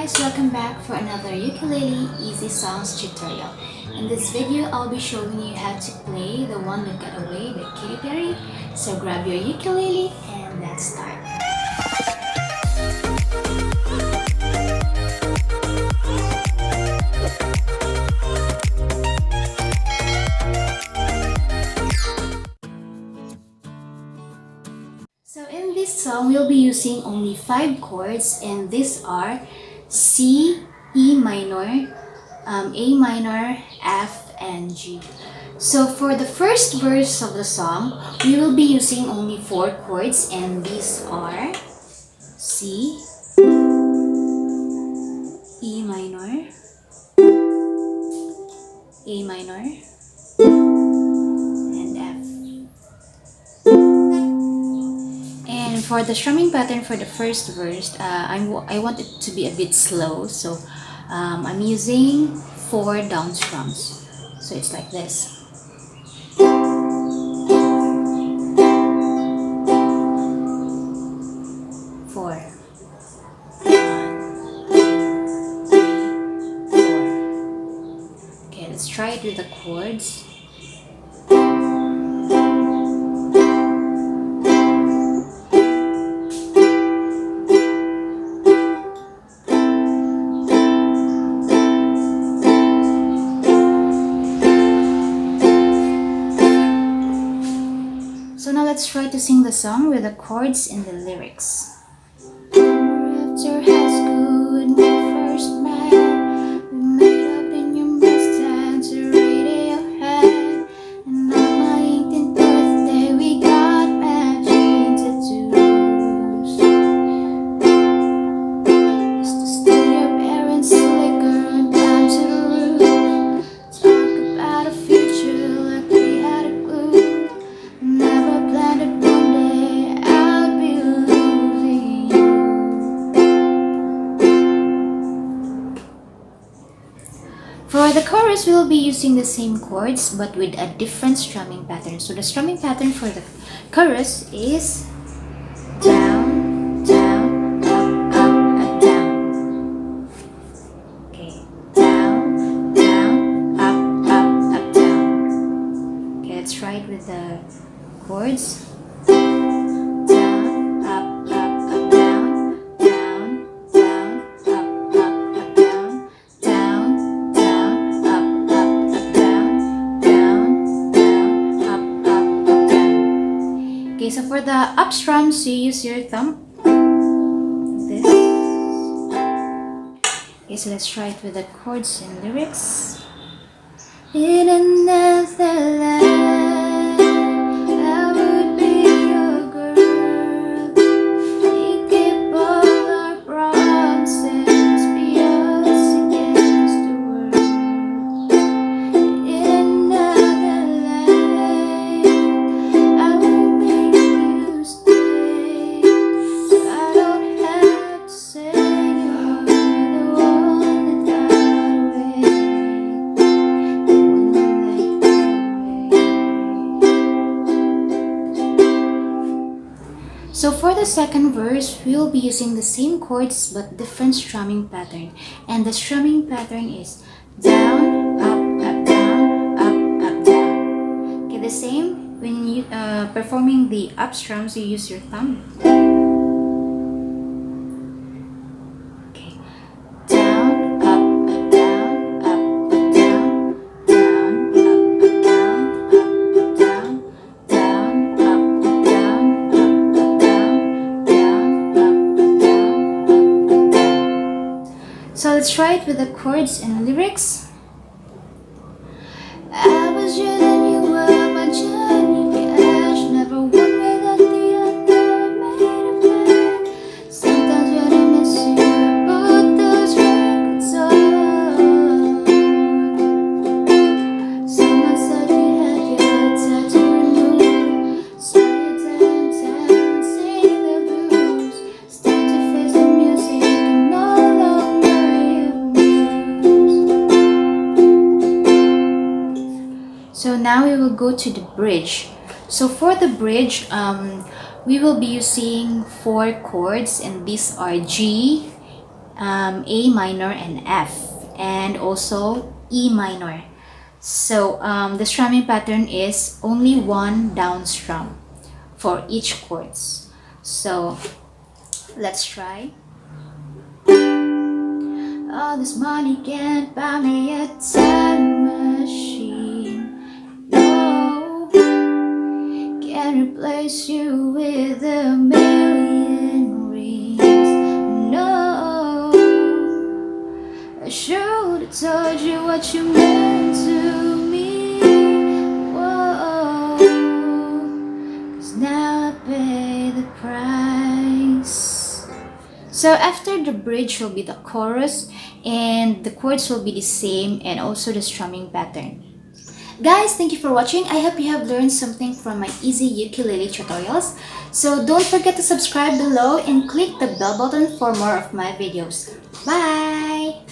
guys, welcome back for another ukulele easy songs tutorial. In this video, I'll be showing you how to play The One That Got Away by Katy Perry. So grab your ukulele and let's start. So in this song, we'll be using only 5 chords, and these are C, E minor, A minor, F, and G. So for the first verse of the song, we will be using only 4 chords, and these are C, E minor, A minor, and F. And for the strumming pattern for the first verse, I want it to be a bit slow, so I'm using 4 down strums. So it's like this. 4. 1, 2, 3, 4. Okay, let's try it with the chords. So now let's try to sing the song with the chords and the lyrics. After high school when we first met, we made up in your Mustang to Radiohead. And on my 18th birthday we got matching tattoos. Used to steal your parents' liquor and climb to the roof. Talk about a future like we had a clue. Never planned it one day I'd be losing you. For the chorus, we'll be using the same chords but with a different strumming pattern. So the strumming pattern for the chorus is down, down, up, up, down. Okay, down, down, up, down. Okay, let's try it with the chords. Down, up, down, down, down, up, down, down, down, up, down, down, down, up, down. Okay, so for the up strums, you use your thumb. Like this. Okay, so let's try it with the chords and lyrics. In another life, so for the second verse, we will be using the same chords but different strumming pattern. And the strumming pattern is down, up, down, up, down. Okay, the same when you performing the up strums, you use your thumb. Okay, down, up, down, up, down, down, up, down, up, down, down, up, down. So let's try it with the chords and lyrics. I was young and you were my Johnny Cash. Never one without the other, made a plan. Sometimes when I miss you, I put those records on. Someone said you had your tattoo removed. Saw you downtown, sing the blues. Start to face the music and no longer you muse. So now we will go to the bridge. So for the bridge, we will be using 4 chords, and these are G, A minor and F, and also E minor. So the strumming pattern is only one down strum for each chords. So let's try. All this money can't buy me a time machine. No, can't replace you with a million rings. No, I should have told you what you meant to me. Whoa, 'cause now I pay the price. So after the bridge will be the chorus, and the chords will be the same, and also the strumming pattern. Guys, thank you for watching. I hope you have learned something from my easy ukulele tutorials. So don't forget to subscribe below and click the bell button for more of my videos. Bye!